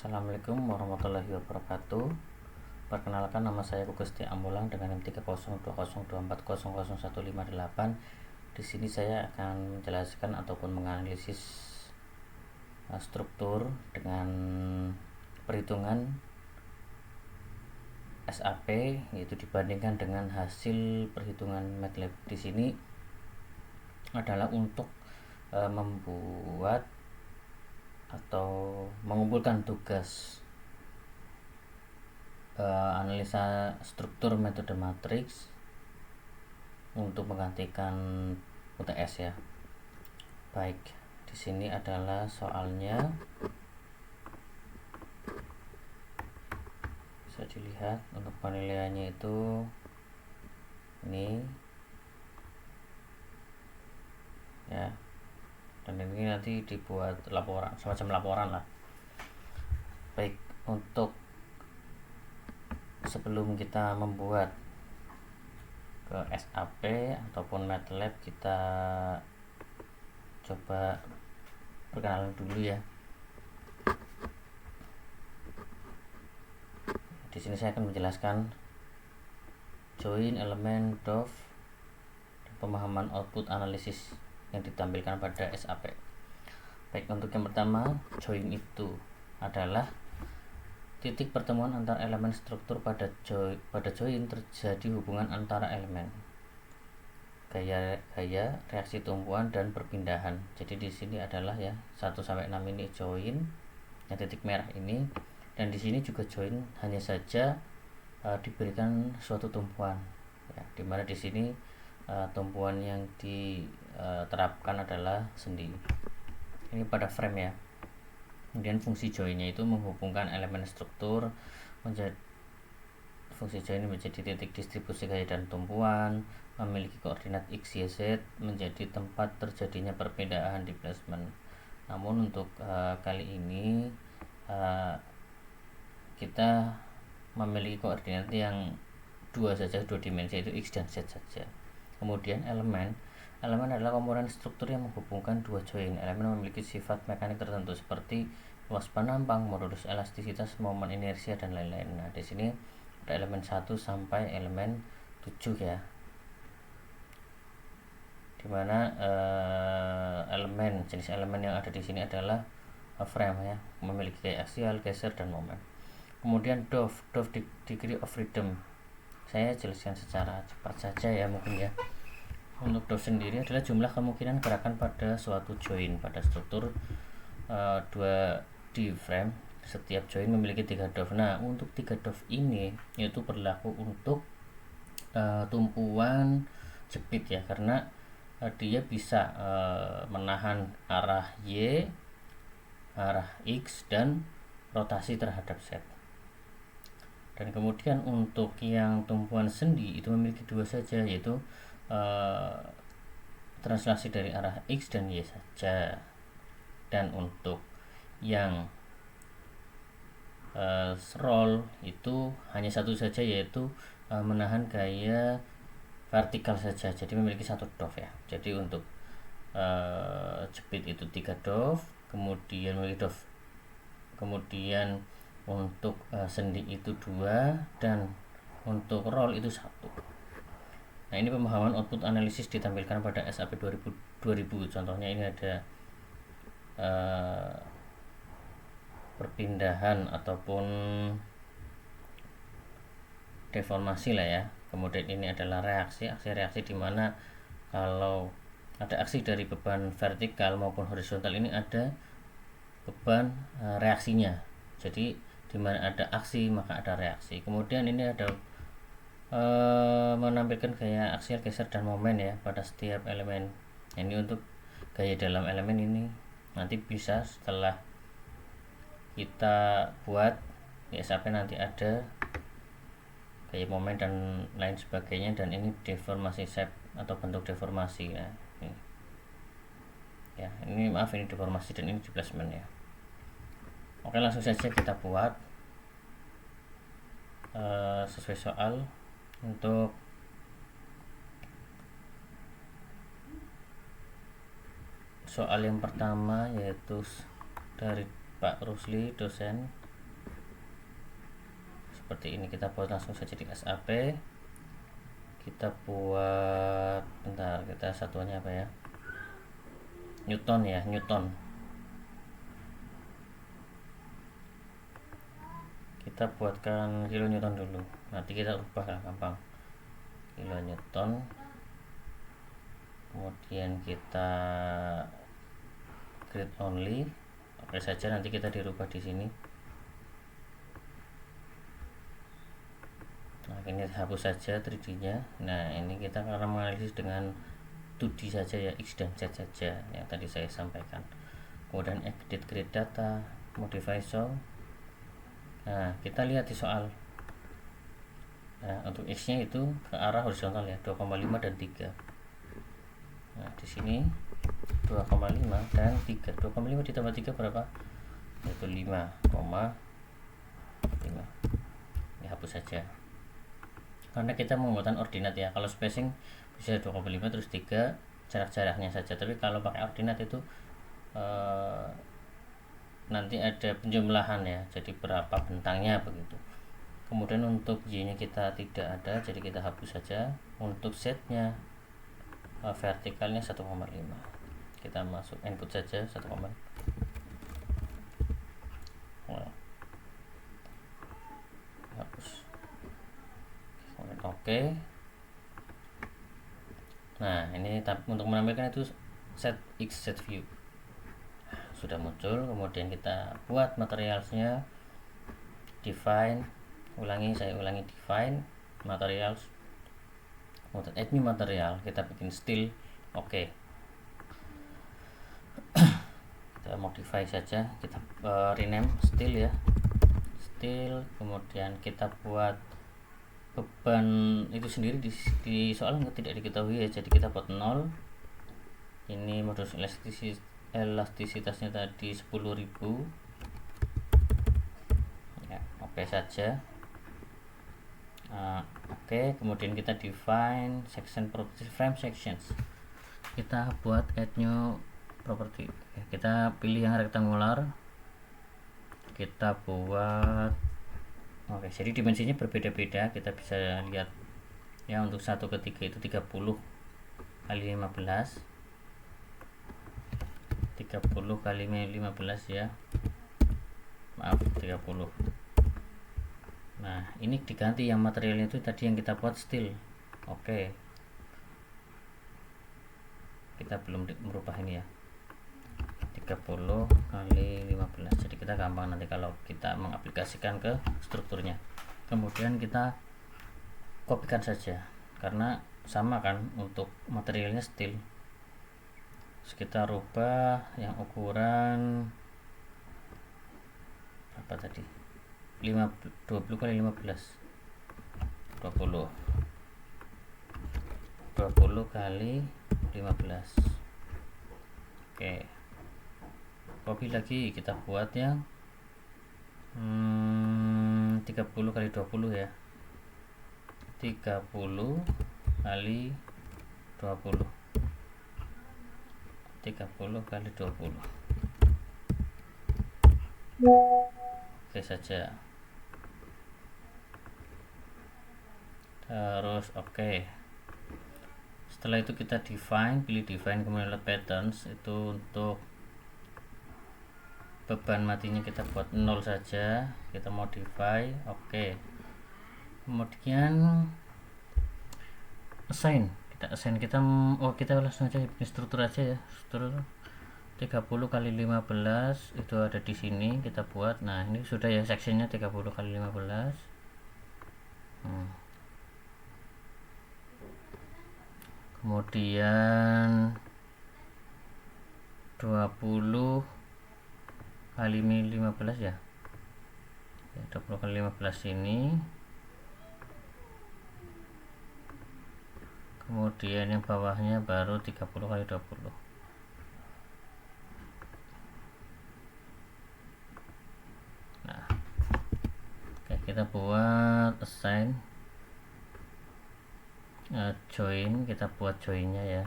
Assalamualaikum warahmatullahi wabarakatuh. Perkenalkan, nama saya Gusti Ambulang dengan NIM 30202400158. Di sini saya akan menjelaskan ataupun menganalisis struktur dengan perhitungan SAP, yaitu dibandingkan dengan hasil perhitungan MATLAB. Di sini adalah untuk membuat atau mengumpulkan tugas analisa struktur metode matriks untuk menggantikan UTS ya. Baik, di sini adalah soalnya. Bisa dilihat untuk penilaiannya itu ini ya. Dan ini nanti dibuat laporan, semacam laporan lah. Baik, untuk sebelum kita membuat ke SAP ataupun MATLAB, kita coba perkenalan dulu ya. Di sini saya akan menjelaskan join elemen DOF dan pemahaman output analisis yang ditampilkan pada SAP. Baik, untuk yang pertama, join itu adalah titik pertemuan antar elemen struktur. Pada join terjadi hubungan antara elemen, gaya reaksi tumpuan dan perpindahan. Jadi di sini adalah ya 1 sampai 6 ini join, yang titik merah ini, dan di sini juga join hanya saja diberikan suatu tumpuan ya, dimana di sini tumpuan yang diterapkan adalah sendi. Ini pada frame ya. Kemudian fungsi joinnya itu menghubungkan elemen struktur menjadi fungsi join menjadi titik distribusi gaya dan tumpuan, memiliki koordinat x, y, z, menjadi tempat terjadinya perpindahan di placement. Namun untuk kali ini kita memiliki koordinat yang dua dimensi, yaitu x dan z saja. Kemudian elemen adalah komponen struktur yang menghubungkan dua join. Elemen memiliki sifat mekanik tertentu seperti luas penampang, modulus elastisitas, momen inersia, dan lain-lain. Nah, di sini ada elemen 1 sampai elemen 7 ya. Dimana jenis elemen yang ada di sini adalah frame ya, memiliki gaya aksial, geser, dan momen. Kemudian DOF degree of freedom. Saya jelaskan secara cepat saja ya mungkin ya. Untuk DOF sendiri adalah jumlah kemungkinan gerakan pada suatu join pada struktur 2D frame. Setiap join memiliki 3 DOF. Nah, untuk 3 DOF ini itu berlaku untuk tumpuan jepit ya, karena dia bisa menahan arah Y, arah X, dan rotasi terhadap Z. Dan kemudian untuk yang tumpuan sendi itu memiliki 2 saja, yaitu translasi dari arah X dan Y saja. Dan untuk yang roll itu hanya 1 saja, yaitu menahan gaya vertikal saja, jadi memiliki 1 DOF ya. Jadi untuk jepit itu 3 DOF, kemudian memiliki DOF, kemudian untuk sendi itu 2, dan untuk roll itu 1. Nah, ini pemahaman output analisis ditampilkan pada SAP 2000. Contohnya ini ada perpindahan ataupun deformasi lah ya. Kemudian ini adalah aksi reaksi, di mana kalau ada aksi dari beban vertikal maupun horizontal, ini ada beban reaksinya. Jadi di mana ada aksi maka ada reaksi. Kemudian ini ada menampilkan gaya aksial, geser, dan momen ya pada setiap elemen. Ini untuk gaya dalam elemen ini nanti bisa setelah kita buat di SAP nanti ada gaya momen dan lain sebagainya. Dan ini deformasi shape atau bentuk deformasi ya. Ini maaf, ini deformasi dan ini displacement ya. Oke, langsung saja kita buat sesuai soal. Untuk soal yang pertama, yaitu dari Pak Rusli, dosen seperti ini. Kita buat langsung saja di SAP. Kita buat, bentar, kita satuannya apa ya, Newton ya, Newton. Kita buatkan kilonewton dulu, nanti kita ubah lah, gampang, kilonewton. Kemudian kita create only, oke saja, nanti kita dirubah di sini. Nah, ini hapus saja 3D nya. Nah, ini kita karena menganalisis dengan 2D saja ya, X dan Z saja yang tadi saya sampaikan. Kemudian edit grid data, modify show. Nah, kita lihat di soal. Nah, untuk X nya itu ke arah horizontal ya, 2,5 dan 3. Nah, di sini 2,5 dan 3. 2,5 ditambah 3 berapa? Yaitu 5,5. Ini hapus saja, karena kita membuatkan ordinat ya. Kalau spacing bisa 2,5 terus 3 jarak-jaraknya saja, tapi kalau pakai ordinat itu nanti ada penjumlahan ya, jadi berapa bentangnya begitu. Kemudian untuk Y nya kita tidak ada, jadi kita hapus saja. Untuk Z nya vertikalnya 1,5, kita masuk input saja 1,5. Hapus. Oke. Nah, ini untuk menampilkan itu set X set view sudah muncul. Kemudian kita buat materialsnya, define, saya ulangi define materials, kemudian add new material, kita bikin style. Oke. Kita modify saja, kita rename style ya, style. Kemudian kita buat beban itu sendiri di soal tidak diketahui ya, jadi kita buat 0. Ini modus elastisitasnya tadi 10.000 ya, oke saja. Oke, kemudian kita define section property frame sections, kita buat add new property ya, kita pilih yang rektangular, kita buat. Oke, jadi dimensinya berbeda-beda, kita bisa lihat ya. Untuk 1 ke 3 itu 30 kali 15, 30 kali 15 ya, maaf 30. Nah, ini diganti yang materialnya itu tadi yang kita buat steel. Oke, kita belum merubah ini ya, 30 kali 15, jadi kita gampang nanti kalau kita mengaplikasikan ke strukturnya. Kemudian kita kopikan saja, karena sama kan untuk materialnya steel. Terus kita rubah yang ukuran berapa tadi, 20 kali 15, 20 kali 15. Oke, copy lagi, kita buat yang 30 kali 20 ya, 30 kali 20, 30 kali 20. Oke saja. Terus oke. Setelah itu kita define, pilih define, kemudian lihat patterns. Itu untuk beban matinya kita buat 0 saja, kita modify. Oke. Kemudian assign, kita langsung aja bikin struktur aja ya. Struktur 30 kali 15 itu ada di sini, kita buat. Nah, ini sudah ya sectionnya 30 kali 15. Kemudian 20 kali 15 ya, 20 kali 15 ini. Kemudian yang bawahnya baru 30 kali 20. Nah, oke, kita buat assign, join, kita buat joinnya ya,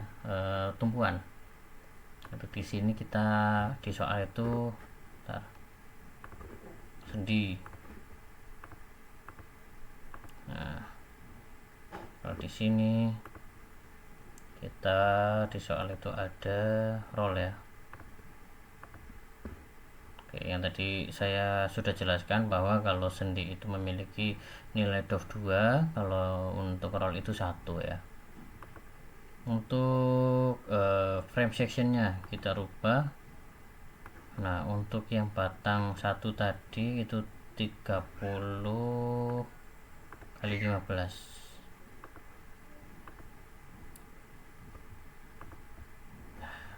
tumpuan. Untuk di sini kita di soal itu sendi Kalau di sini kita di soal itu ada roll ya. Oke, yang tadi saya sudah jelaskan bahwa kalau sendi itu memiliki nilai dov 2, kalau untuk roll itu 1 ya. Untuk frame sectionnya kita rubah. Nah, untuk yang batang 1 tadi itu 30 kali 15.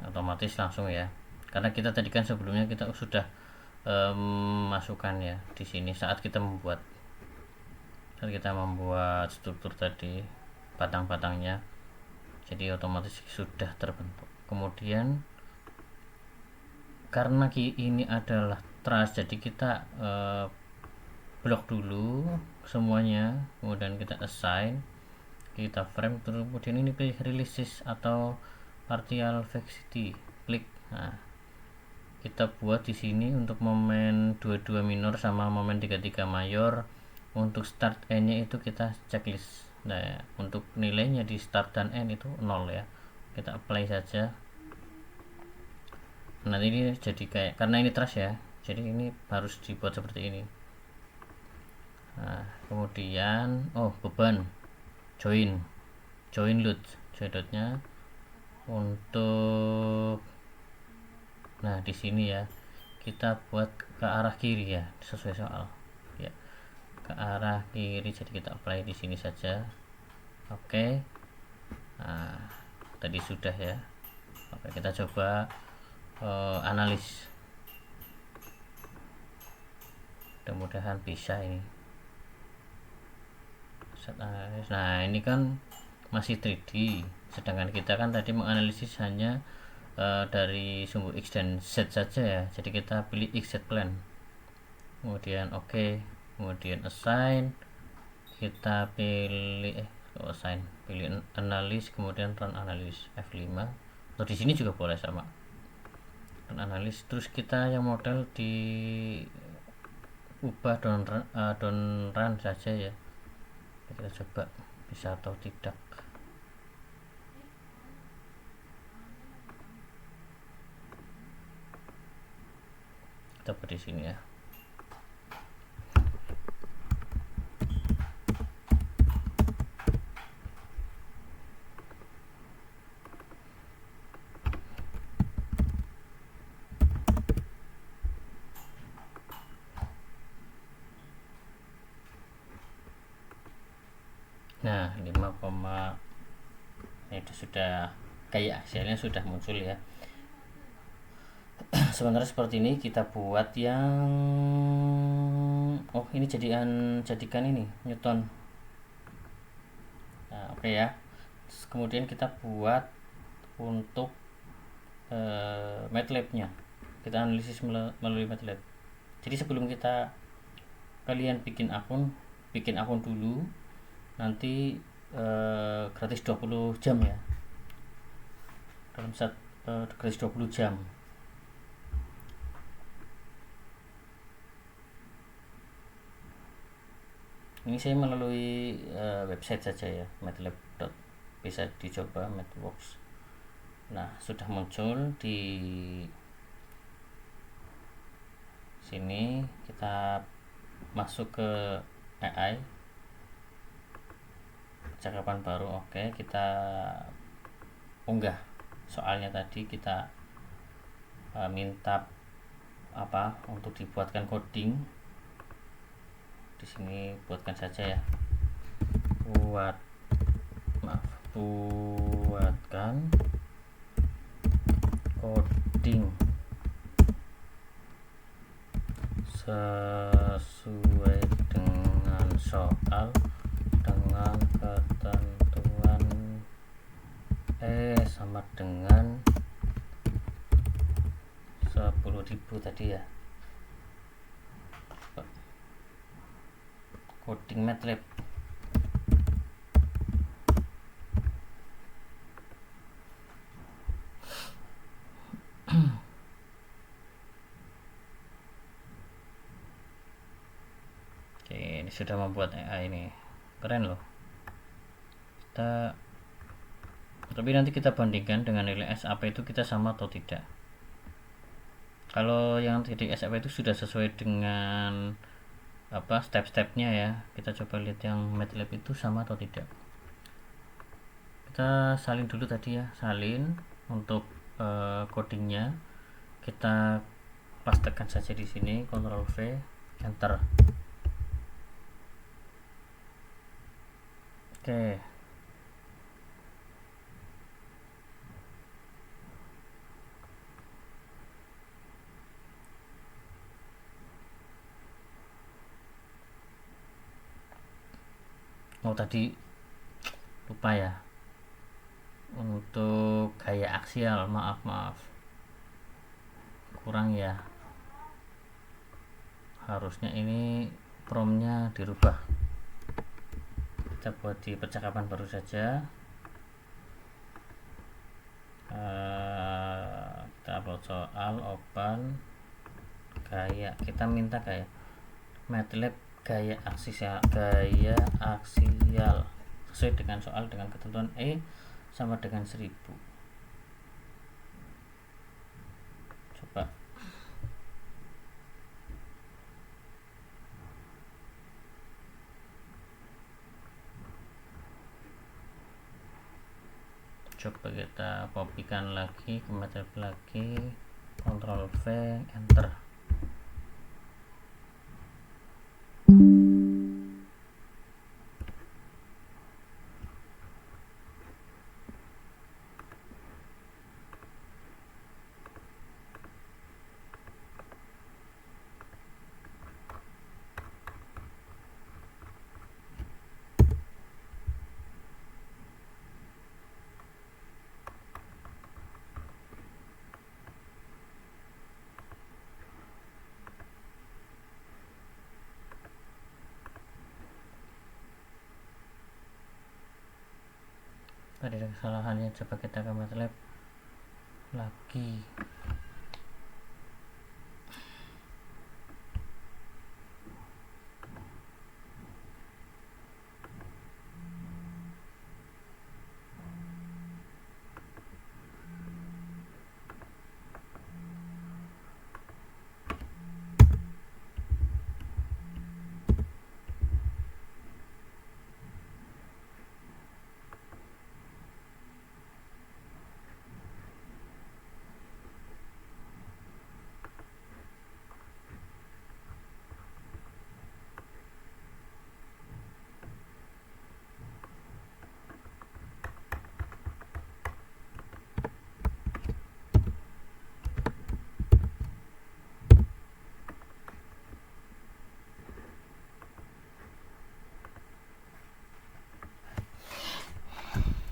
Otomatis langsung ya, karena kita tadi kan sebelumnya kita sudah masukkan ya di sini saat kita membuat struktur tadi batang-batangnya, jadi otomatis sudah terbentuk. Kemudian karena ini adalah truss, jadi kita blok dulu semuanya, kemudian kita assign, kita frame, terus kemudian ini pilih releases atau partial velocity, klik. Nah, kita buat di sini untuk momen 22 minor sama momen 33 mayor. Untuk start end nya itu kita checklist. Nah, untuk nilainya di start dan end itu 0 ya, kita apply saja. Nanti ini jadi kayak, karena ini truss ya, jadi ini harus dibuat seperti ini. Nah, kemudian beban join loadnya untuk, nah di sini ya kita buat ke arah kiri ya, sesuai soal ya, ke arah kiri, jadi kita apply di sini saja. Oke. Nah, tadi sudah ya. Oke, kita coba analis, mudah-mudahan bisa ini. Nah, ini kan masih 3D, sedangkan kita kan tadi menganalisis hanya dari sumbu X dan Z saja ya, jadi kita pilih XZ plan, kemudian oke, kemudian assign, kita pilih pilih analis, kemudian run analis F5, atau di sini juga boleh sama run analis. Terus kita yang model di ubah down run saja ya, kita coba bisa atau tidak. Kita buat di sini ya. Nah, 5, itu sudah kayak hasilnya sudah muncul ya. Sementara seperti ini kita buat yang ini jadikan ini Newton. Nah, oke ya. Kemudian kita buat untuk MATLAB-nya, kita analisis melalui MATLAB. Jadi sebelum kalian bikin akun dulu, nanti gratis 20 jam ya, dalam gratis 20 jam. Ini saya melalui website saja ya, MATLAB. Bisa dicoba MathWorks. Nah, sudah muncul di sini. Kita masuk ke AI, cakapan baru. Oke, kita unggah soalnya tadi, kita minta untuk dibuatkan coding. Di sini buatkan saja ya, buatkan coding sesuai dengan soal dengan ketentuan sama dengan 10.000 tadi ya. Coding MATLAB. Oke, ini sudah membuat AI ini, keren loh. tapi nanti kita bandingkan dengan nilai SAP itu kita sama atau tidak. Kalau yang titik SAP itu sudah sesuai dengan step-stepnya ya, kita coba lihat yang MATLAB itu sama atau tidak. Kita salin dulu tadi ya, salin untuk codingnya kita pastekan saja di sini, Ctrl V, Enter. Oke. Oh tadi lupa ya, untuk gaya aksial, maaf kurang ya, harusnya ini promnya dirubah. Kita buat di percakapan baru saja. Kita upload soal, open gaya, kita minta gaya MATLAB gaya aksial sesuai dengan soal dengan ketentuan sama dengan 1000. Coba kita kopikan lagi ke MATLAB lagi, Ctrl V, Enter. Tadi ada kesalahannya, coba kita ke MATLAB lagi.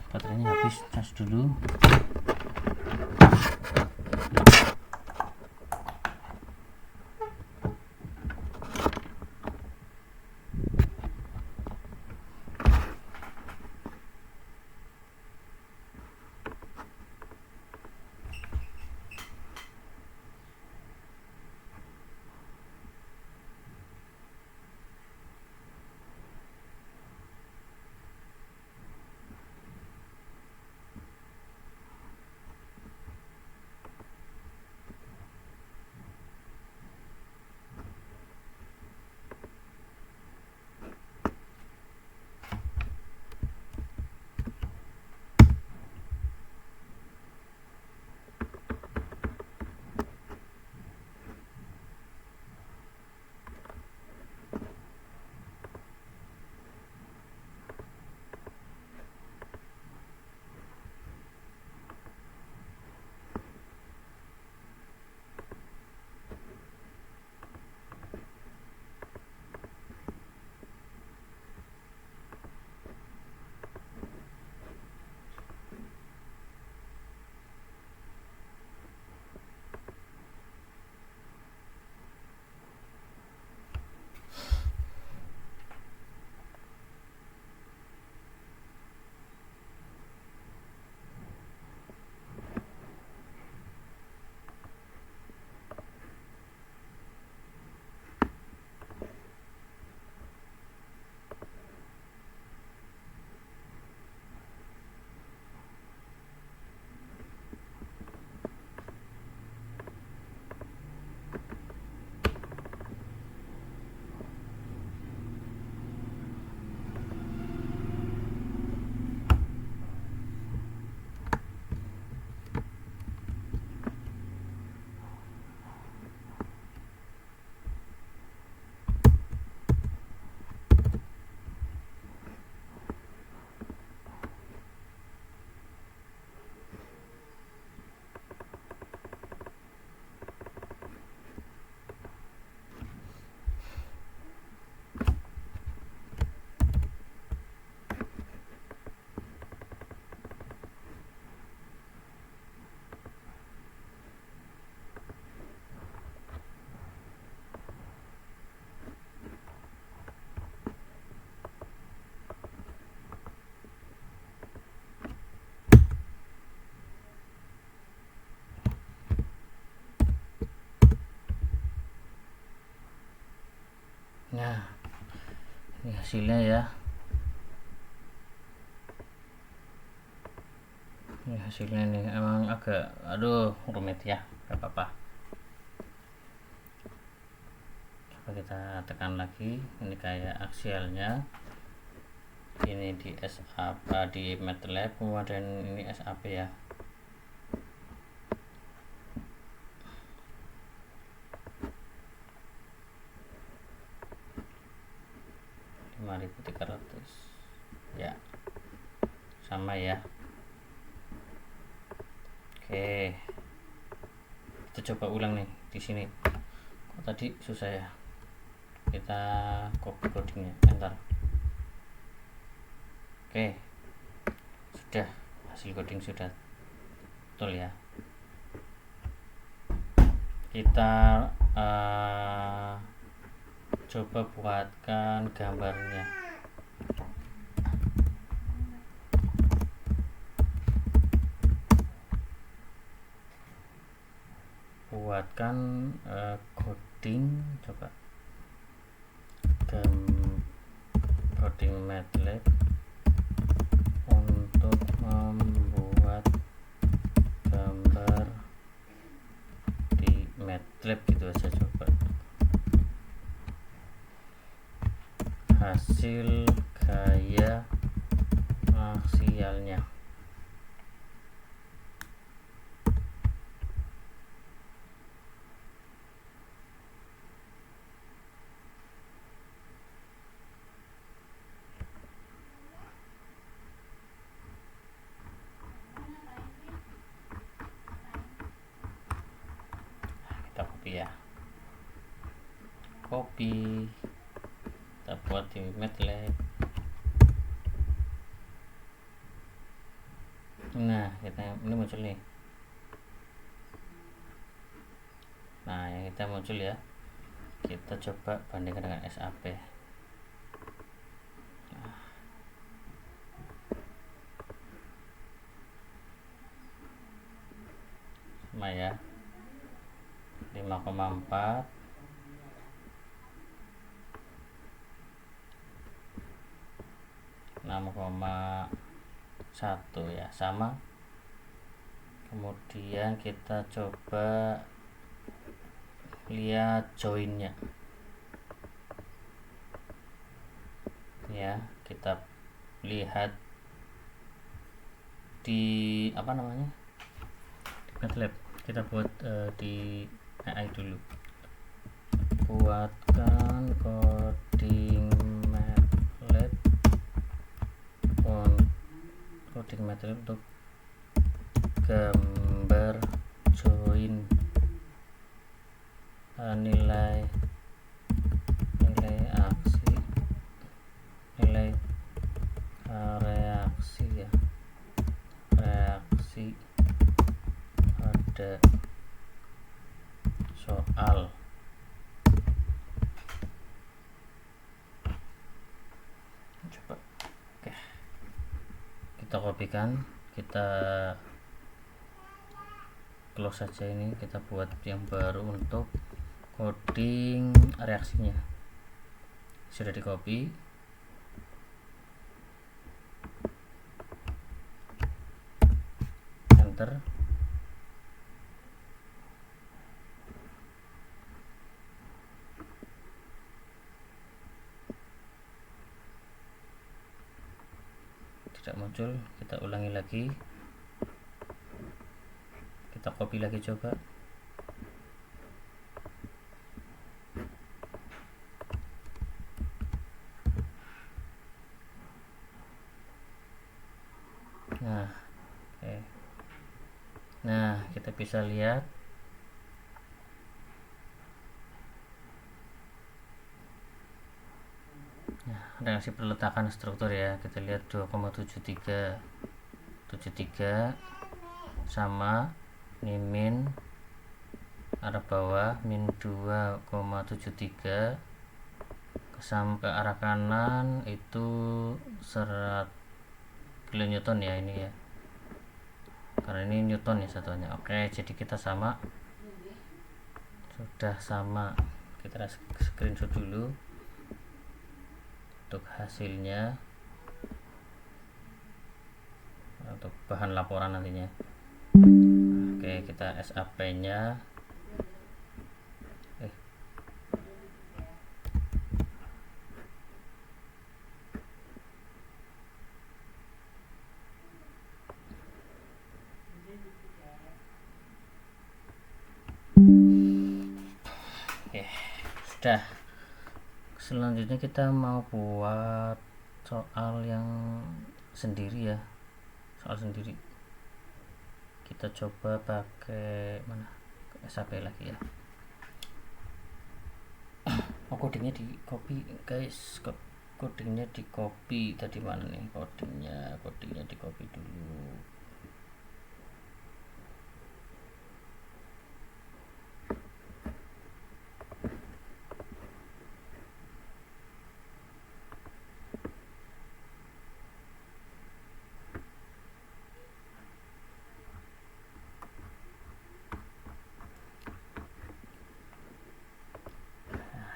Baterainya habis, cas dulu. Nah, ini hasilnya ya. Ini hasilnya nih, emang agak rumit ya, gak apa-apa. Coba kita tekan lagi, ini kayak aksialnya. Ini di SAP, di MATLAB, kemudian ini SAP ya. $5.300 ya, sama ya. Oke, kita coba ulang nih di sini. Kok tadi susah ya? Kita copy codingnya, enter. Oke, sudah, hasil coding sudah betul ya. Kita coba buatkan gambarnya. Buatkan coding, coba coding MATLAB untuk membuat gambar di MATLAB gitu aja. Coba hasil gaya aksialnya. Kita copy ya, copy, kita buat di MATLAB. Nah, ini muncul nih. Nah, yang kita muncul ya. Kita coba bandingkan dengan SAP. Nah, sama ya, 5,4, 6,1 ya, sama. Kemudian kita coba lihat joinnya ya. Kita lihat di apa namanya, di MATLAB. Kita buat di AI dulu. Buatkan coding MATLAB untuk gambar join nilai aksi, nilai reaksi ya, reaksi pada soal. Coba, oke, kita kopikan, kita close saja. Ini kita buat yang baru untuk coding reaksinya. Sudah di copy, enter. Tidak muncul, kita ulangi lagi, kita copy lagi coba. Nah, oke. Nah, kita bisa lihat reaksi perletakan struktur ya. Kita lihat 2,73 sama ini min arah bawah, min 2,73 ke arah kanan itu 100 kilonewton ya ini ya, karena ini newton ya satuannya. Oke, jadi kita sama, sudah sama. Kita screenshot dulu untuk hasilnya, untuk bahan laporan nantinya. Oke, kita SAP nya sudah. Selanjutnya kita mau buat soal yang sendiri ya, soal sendiri. Kita coba pakai mana, SAP lagi ya. Codingnya di copy guys, codingnya di copy. Tadi mana nih codingnya di copy dulu.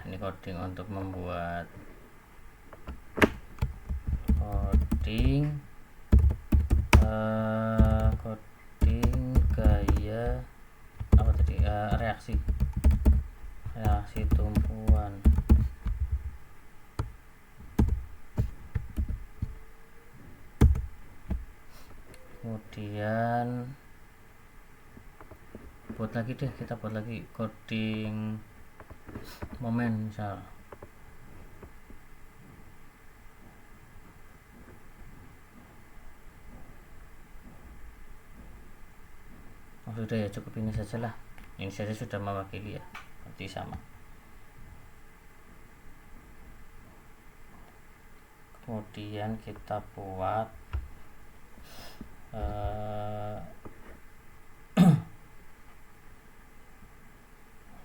Ini coding untuk membuat coding gaya apa tadi, reaksi tumpuan. Kemudian kita buat lagi coding momen misal. Sudah ya, cukup ini saja lah. Ini saja sudah mewakili ya, berarti sama. Kemudian kita buat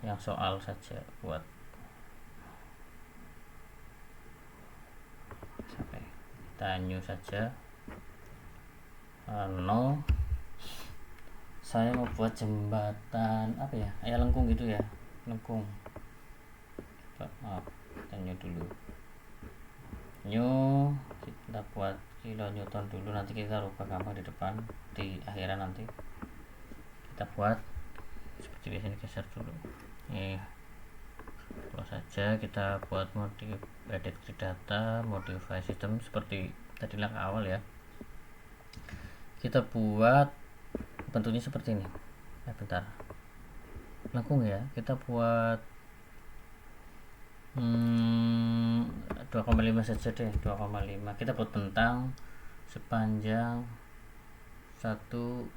yang soal saja, buat sampai kita new saja. No, saya mau buat jembatan apa ya, lengkung gitu ya, lengkung. Maaf, kita new dulu. New kita buat kilonewton dulu, nanti kita rubah gampang di depan, di akhiran nanti kita buat seperti biasa. Ini geser dulu close saja. Kita buat modif edit data, modify system seperti tadi langkah awal ya. Kita buat bentuknya seperti ini. Bentar, lengkung ya. Kita buat 2,5 saja deh, 2,5. Kita buat bentang sepanjang 1,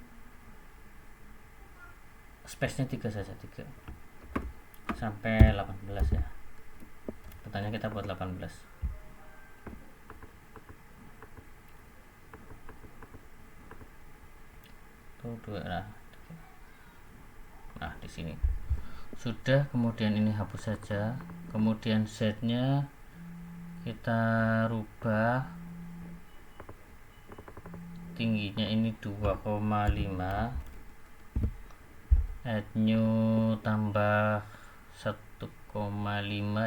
space nya 3 saja, 3 sampai 18 ya. Bentangnya kita buat 18. Tuh 2 nah di sini sudah. Kemudian ini hapus saja. Kemudian setnya kita rubah, tingginya ini 2,5, add new tambah 1,5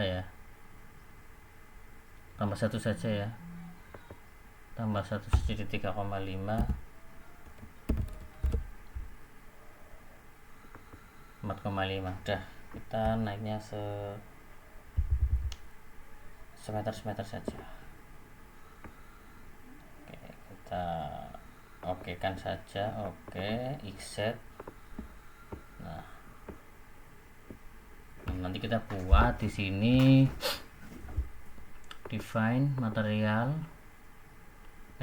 ya, tambah 1 saja ya, tambah 1 jadi 3,5, 4,5. udah, kita naiknya semeter saja. Oke, kita oke kan saja. Oke, xset. Nah, nanti kita buat di sini define material,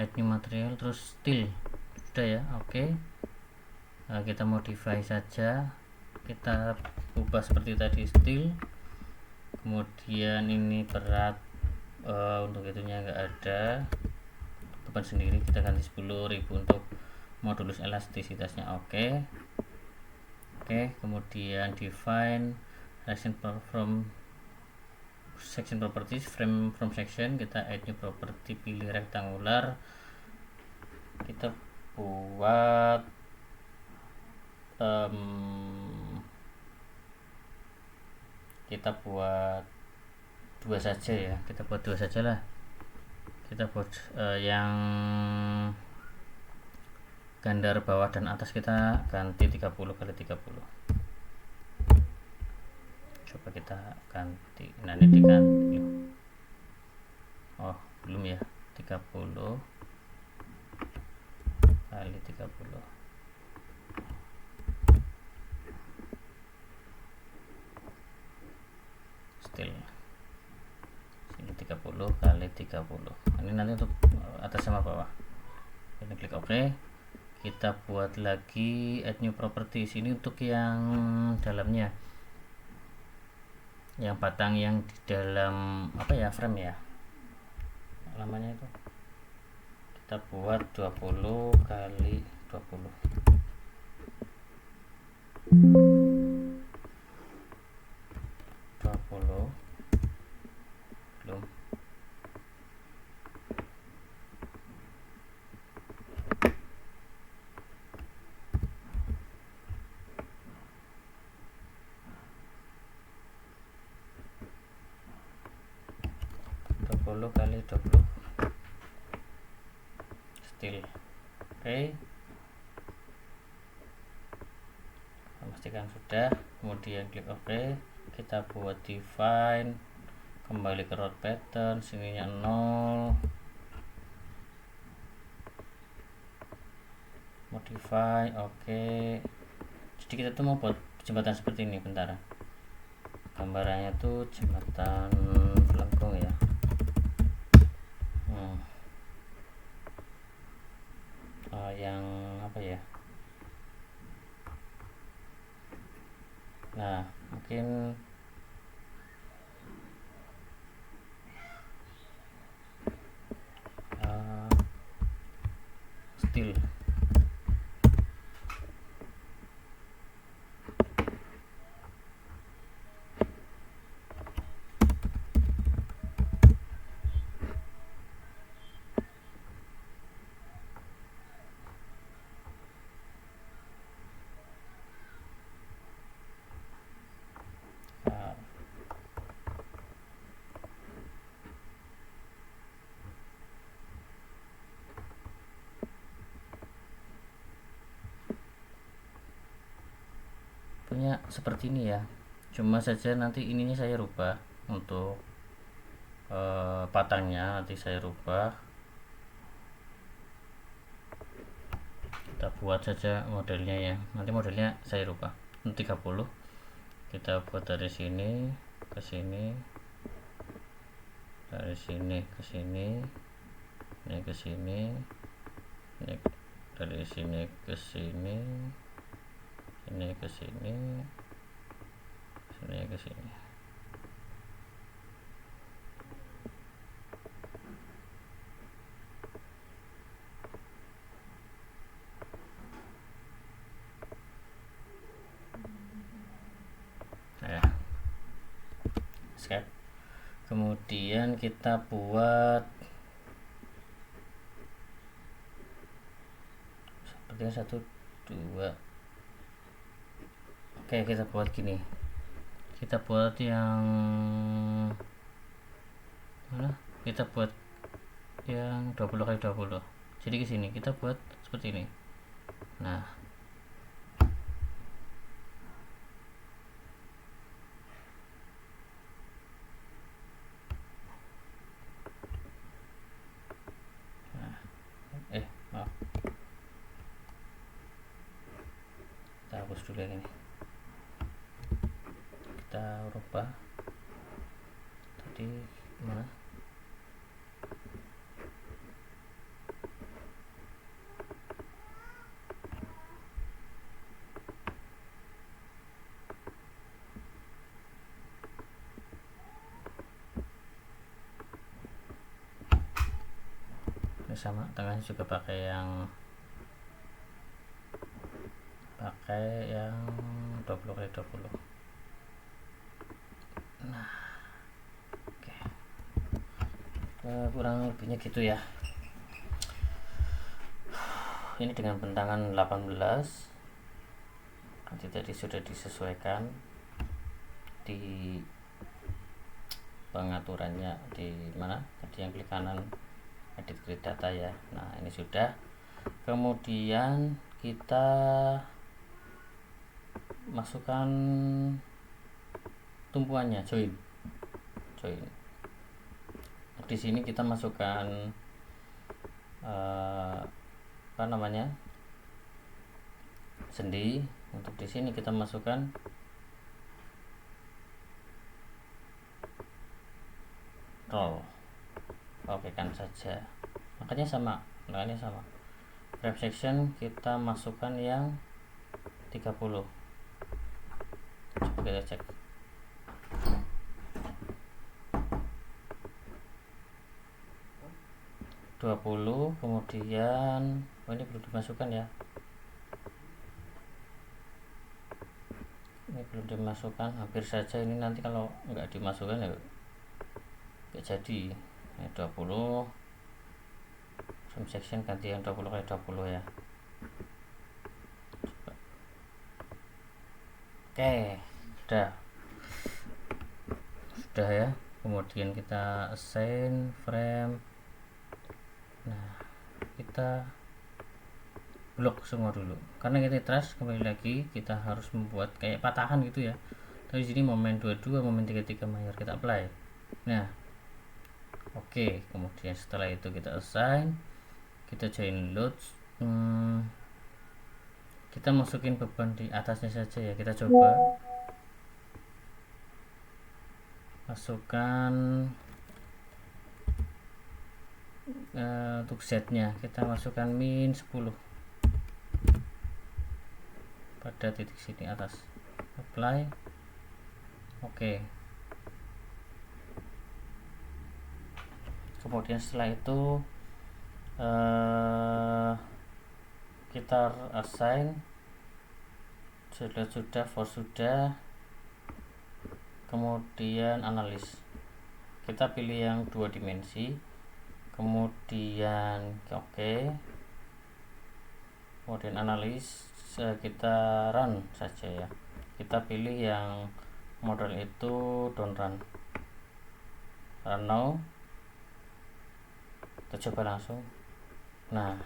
add new material, terus style. Sudah ya, oke. Nah, kita modify saja, kita ubah seperti tadi, style. Kemudian ini berat, untuk itunya enggak ada, beban sendiri kita ganti 10.000 untuk modulus elastisitasnya. Oke. Kemudian define section properties, frame from section, kita add new property, pilih rectangular, kita buat kita buat 2 saja ya, kita buat 2 saja lah. kita buat yang gandar bawah dan atas kita ganti 30 kali 30. Coba kita ganti, nah ini diganti. Oh belum ya, 30 kali 30 still ini 30 kali 30. Ini nanti untuk atas sama bawah. Ini klik OK. Kita buat lagi add new property. Ini untuk yang dalamnya, yang batang yang di dalam apa ya, frame ya namanya itu. Kita buat 20 kali 20. Belum. Kali 20 still oke. Pastikan sudah, kemudian klik OK. Kita buat define, kembali ke root pattern, sininya 0, modify oke. Jadi kita tuh mau buat jembatan seperti ini. Bentar, gambarannya tuh jembatan pelengkung ya. Yang apa ya, nah mungkin still punya seperti ini ya. Cuma saja nanti ininya saya rubah untuk batangnya, nanti saya rubah. Kita buat saja modelnya ya, nanti modelnya saya rubah. 30 kita buat dari sini ke sini, dari sini ke sini, ini ke sini, ini dari sini ke sini, ini ke sini, sini ke sini. Nah, escape. Kemudian kita buat sepertinya 1, 2. Oke, kita buat gini. Kita buat yang mana? Kita buat yang 20 kali 20. Jadi ke sini kita buat seperti ini. Nah, maaf, kita hapus dulu yang ini, kita rubah tadi mana. Ini sama, tengahnya juga pakai yang 20 kali 20. Nah, oke. Kurang lebihnya gitu ya. Ini dengan bentangan 18. Nanti tadi sudah disesuaikan di pengaturannya di mana? Tadi yang klik kanan edit grid data ya. Nah ini sudah. Kemudian kita masukkan tumpuannya, join. Di sini kita masukkan sendi. Untuk di sini kita masukkan roll. Oke kan saja, makanya sama. Wrap section kita masukkan yang 30. Coba kita cek. Kemudian ini belum dimasukkan ya, hampir saja. Ini nanti kalau nggak dimasukkan ya nggak jadi. 20 frame section ganti yang 20 kali 20 ya. Coba. Oke, sudah ya. Kemudian kita assign frame. Nah kita blok semua dulu, karena kita trash. Kembali lagi kita harus membuat kayak patahan gitu ya. Tapi sini momen 22, momen 33 mayor kita apply. Nah oke, kemudian setelah itu kita assign, kita join loads. Kita masukin beban di atasnya saja ya. Kita coba masukkan untuk Z-nya kita masukkan min 10 pada titik sini atas, apply. Oke. Kemudian setelah itu kita assign sudah for sudah. Kemudian analis, kita pilih yang 2 dimensi. Kemudian oke. Kemudian analis kita run saja ya. Kita pilih yang model itu don't run now. Kita coba langsung. Nah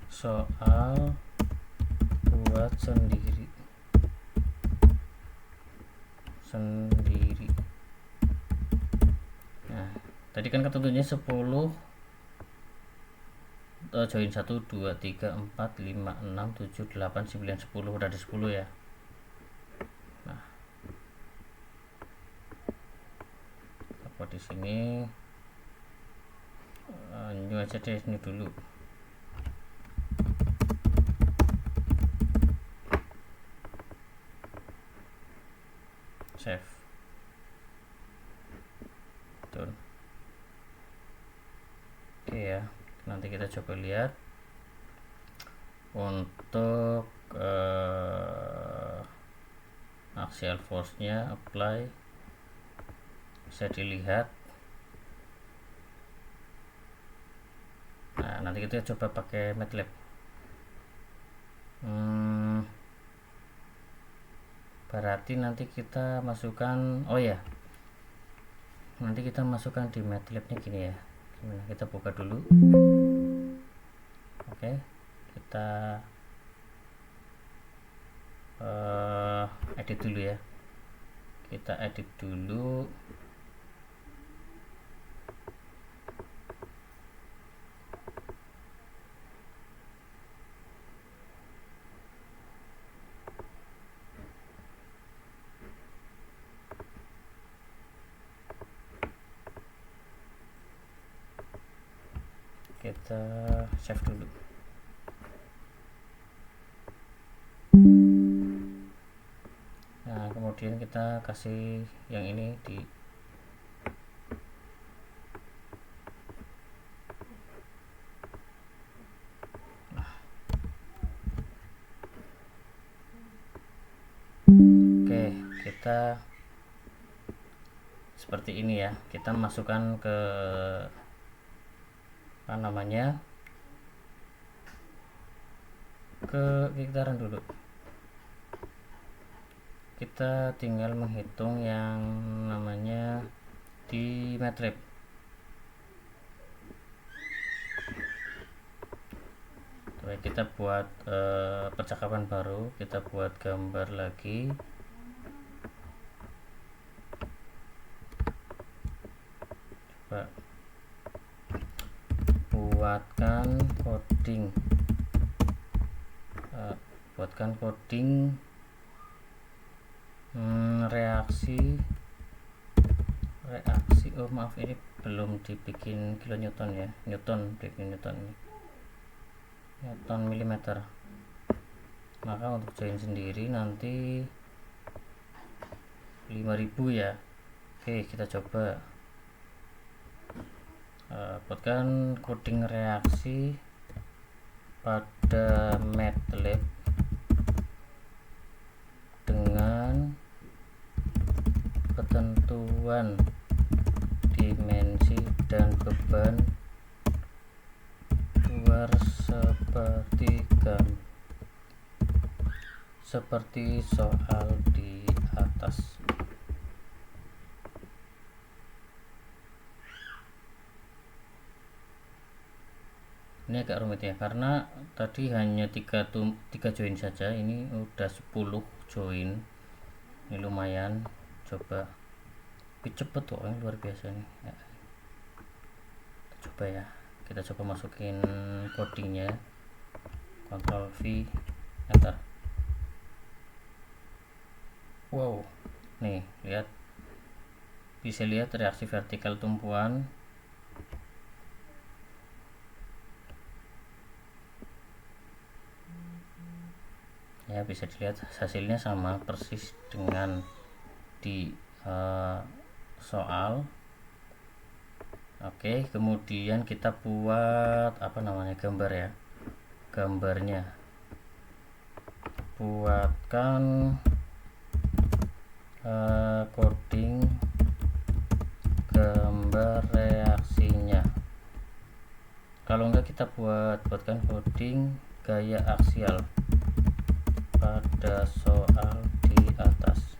soal buat sendiri. Nah tadi kan ketentunya 10, join 1 2 3 4 5 6 7 8 9 10, udah ada 10 ya. Nah apa di sini new aja deh ini dulu. Save. Tuh. Oke ya, nanti kita coba lihat untuk axial force nya apply, bisa dilihat. Nah nanti kita coba pakai MATLAB. Berarti nanti kita masukkan, oh ya, nanti kita masukkan di MATLAB nya gini ya. Gimana, kita buka dulu. Oke, kita edit dulu ya. Kita edit dulu. Kita save dulu. Nah kemudian kita kasih yang ini di oke, kita seperti ini ya. Kita masukkan ke apa namanya, kita run dulu. Kita tinggal menghitung yang namanya di MATLAB. Coba kita buat percakapan baru, kita buat gambar lagi. Coba buatkan coding reaksi. Oh maaf, ini belum dibikin kilonewton ya, newton milimeter. Maka untuk join sendiri nanti 5000 ya. Oke, kita coba buatkan coding reaksi pada MATLAB dengan ketentuan dimensi dan beban luar seperti soal di atas. Ini agak rumit ya, karena tadi hanya 3 join saja, ini udah 10 join. Ini lumayan. Coba tapi cepet kok, ini luar biasa nih ya. Coba ya, kita coba masukin codingnya, Ctrl V, enter. Wow, nih lihat, bisa lihat reaksi vertikal tumpuan. Ya, bisa dilihat hasilnya sama persis dengan di soal. Oke, kemudian kita buat gambar ya. Gambarnya buatkan coding gambar reaksinya. Kalau enggak, kita buatkan coding gaya aksial pada soal di atas.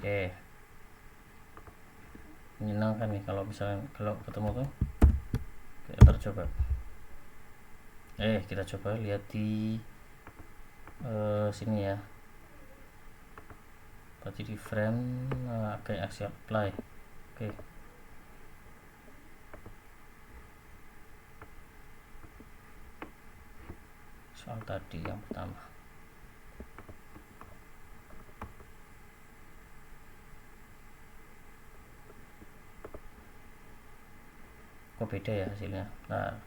Oke, menyenangkan nih kalau ketemu tuh. Kita coba kita coba lihat di sini ya, berarti di frame kayak aksi apply. Oke, soal tadi yang pertama. Kok beda ya hasilnya? Nah,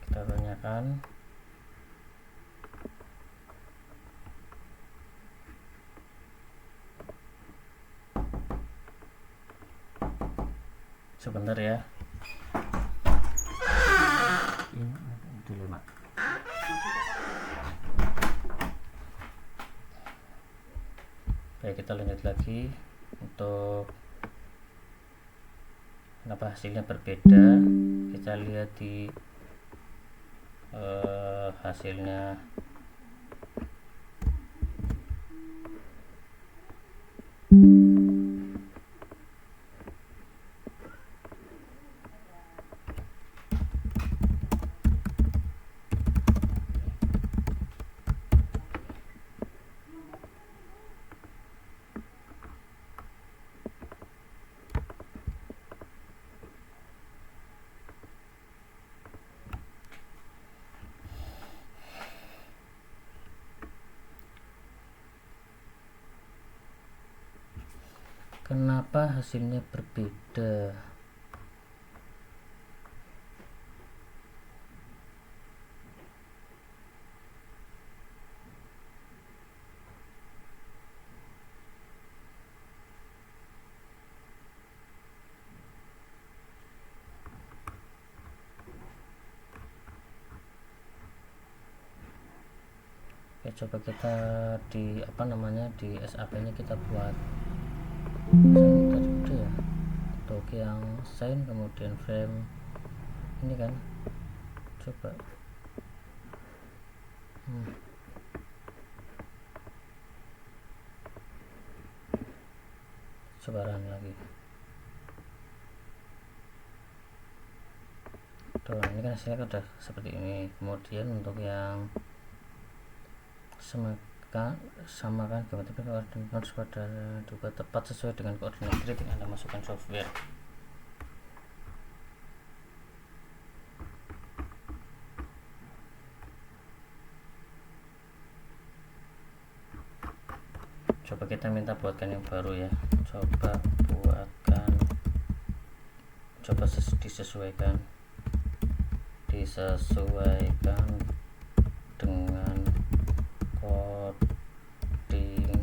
kita tanyakan. Sebentar ya. Ini dilema. Baik, kita lanjut lagi. Untuk kenapa hasilnya berbeda, kita lihat di hasilnya. Kenapa hasilnya berbeda? Oke, coba kita di di SAP nya kita buat tadi udah ya, untuk yang sign kemudian frame ini kan. Coba sebaran lagi. Tuh, ini kan hasilnya udah seperti ini. Kemudian untuk yang samakan geometri koordinat pada juga tepat sesuai dengan koordinat grid yang Anda masukkan software. Coba kita minta buatkan yang baru ya. Coba disesuaikan dengan coding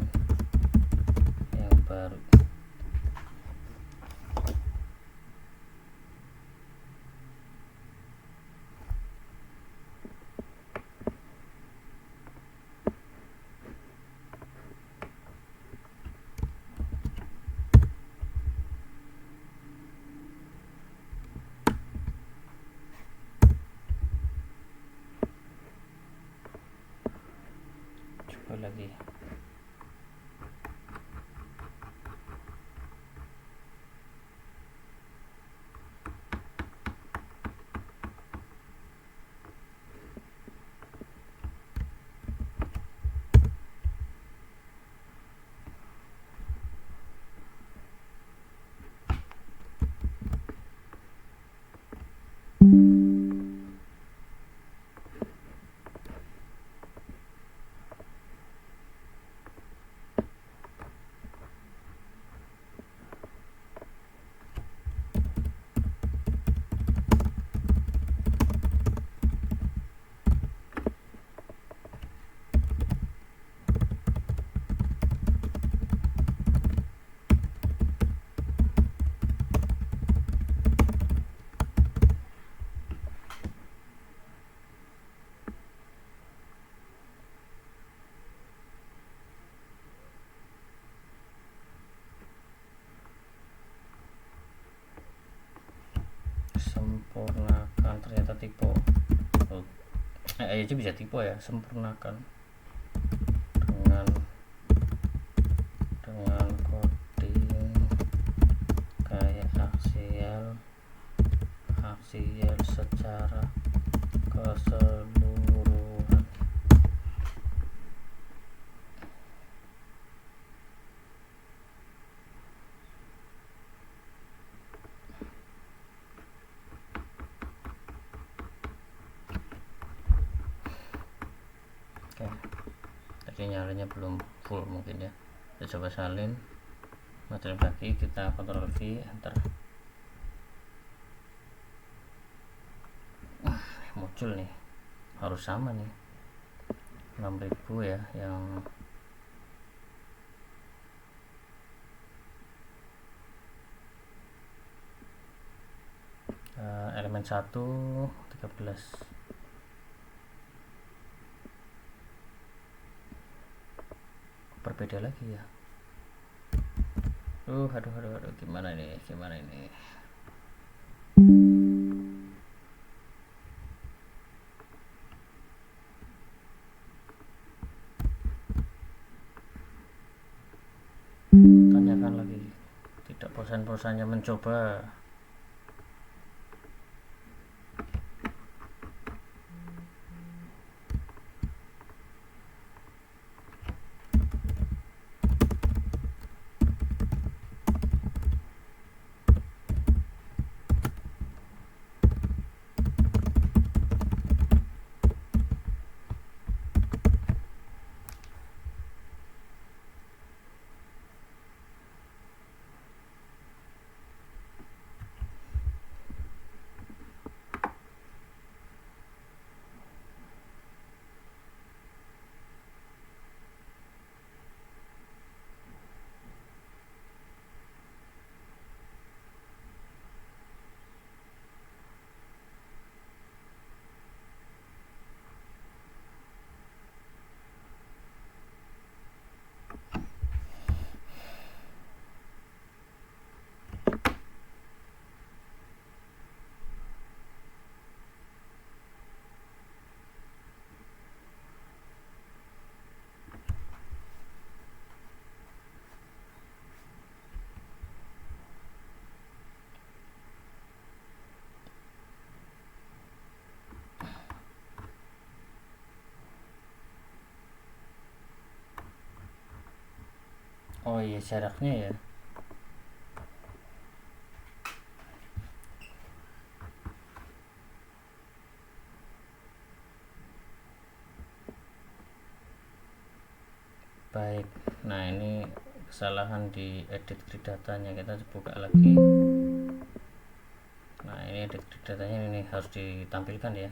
yang baru. Coba lagi. Sempurnakan, ternyata tipe aja bisa tipe ya. Sempurnakan dengan coding kayak aksial secara keseluruhan. Oke, tadi nyalanya belum full mungkin ya. Kita coba salin material lagi, kita Ctrl V, enter. Muncul nih, harus sama nih 6000 ya yang elemen 1 13. Berbeda lagi ya. Aduh, gimana ini? Tanyakan lagi. Tidak bosan-bosannya mencoba. Oh iya, jaraknya ya. Baik, nah ini kesalahan di edit grid datanya, kita buka lagi. Nah ini edit grid datanya ini harus ditampilkan ya.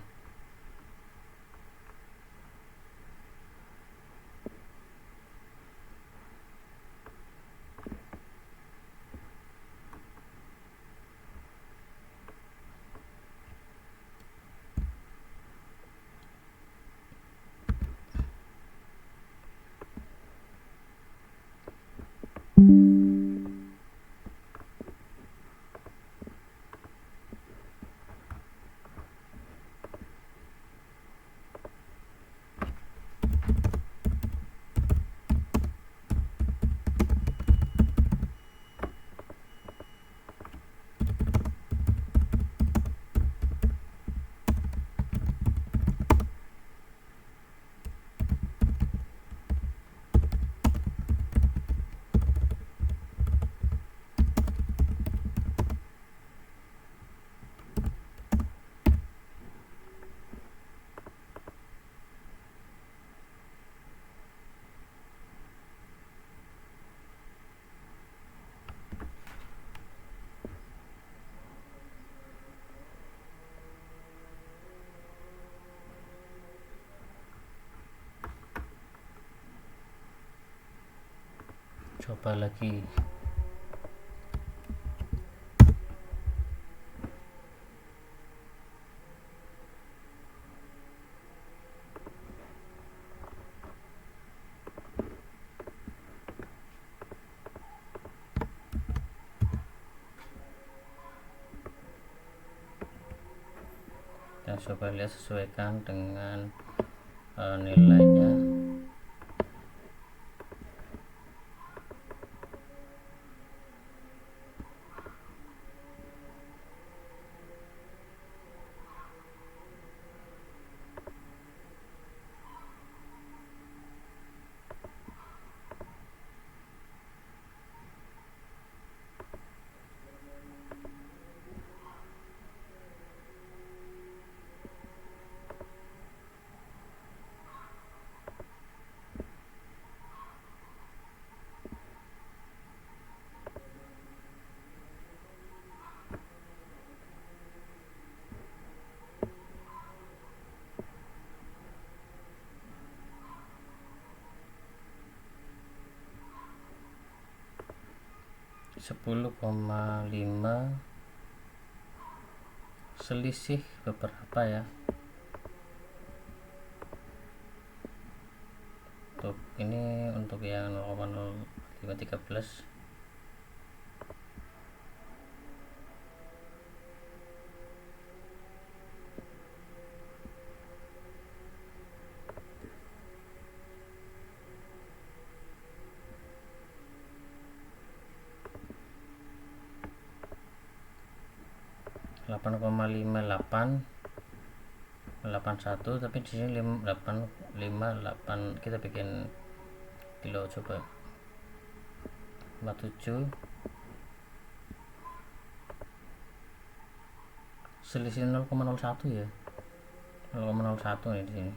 Coba lagi. Kita coba lihat, sesuaikan dengan nilainya. (10,5) selisih beberapa ya. Untuk ini, untuk yang 0,0513 8,5881, tapi di sini 858, kita bikin kilo, coba 57, selisih 0,01 ya, 0,01 nih di sini.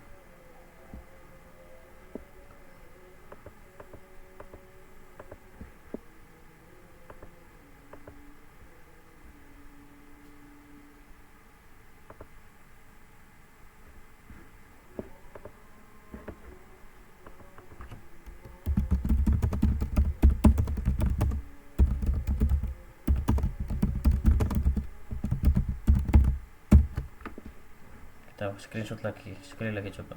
Kita screenshot lagi, sekali lagi coba.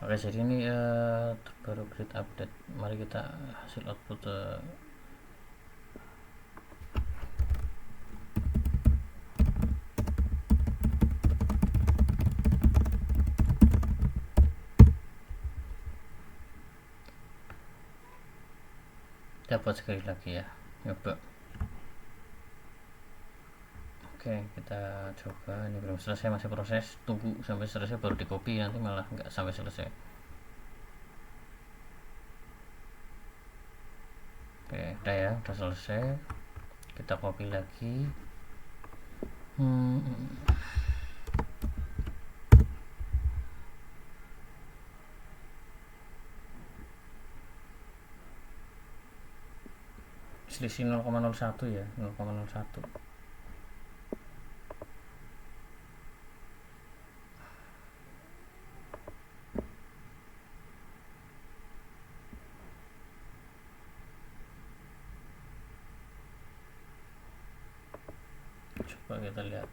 Oke, jadi ini terbaru grid update. Mari kita hasil output dapat sekali lagi ya, nyoba. Oke, kita coba. Ini belum selesai, masih proses. Tunggu sampai selesai baru di copy, nanti malah nggak sampai selesai. Oke, udah ya, udah selesai. Kita copy lagi. Selisih 0,01 ya, 0,01. Coba kita lihat.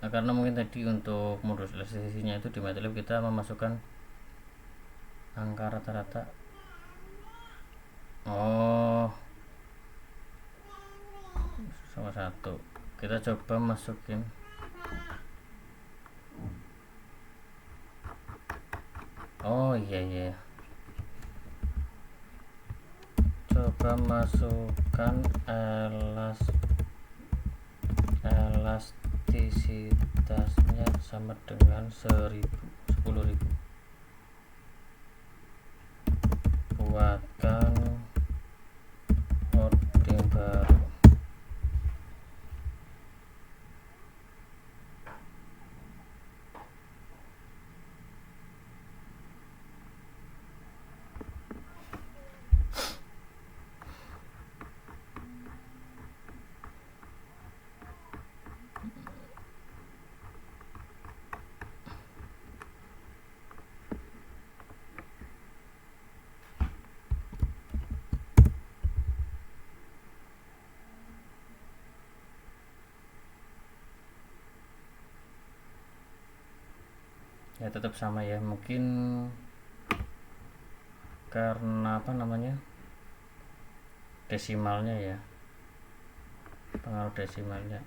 Karena mungkin tadi untuk modus elastisitinya itu di MATLAB kita memasukkan angka rata-rata. Oh, sama satu. Kita coba masukin. Oh iya, coba masukkan elastisitasnya sama dengan 10.000. Buatkan coding baru. Ya tetap sama ya, mungkin karena desimalnya ya, pengaruh desimalnya.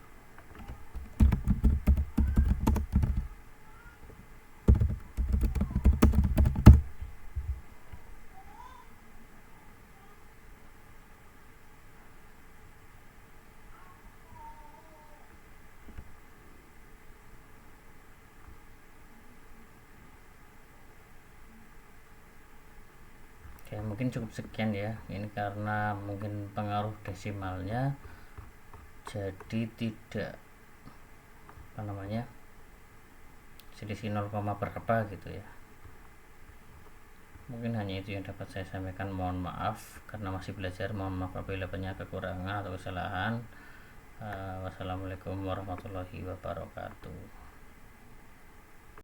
Oke, mungkin cukup sekian ya. Ini karena mungkin pengaruh desimalnya, jadi tidak selisih 0, berapa gitu ya. Mungkin hanya itu yang dapat saya sampaikan. Mohon maaf karena masih belajar. Mohon maaf apabila banyak kekurangan atau kesalahan. Wassalamualaikum warahmatullahi wabarakatuh.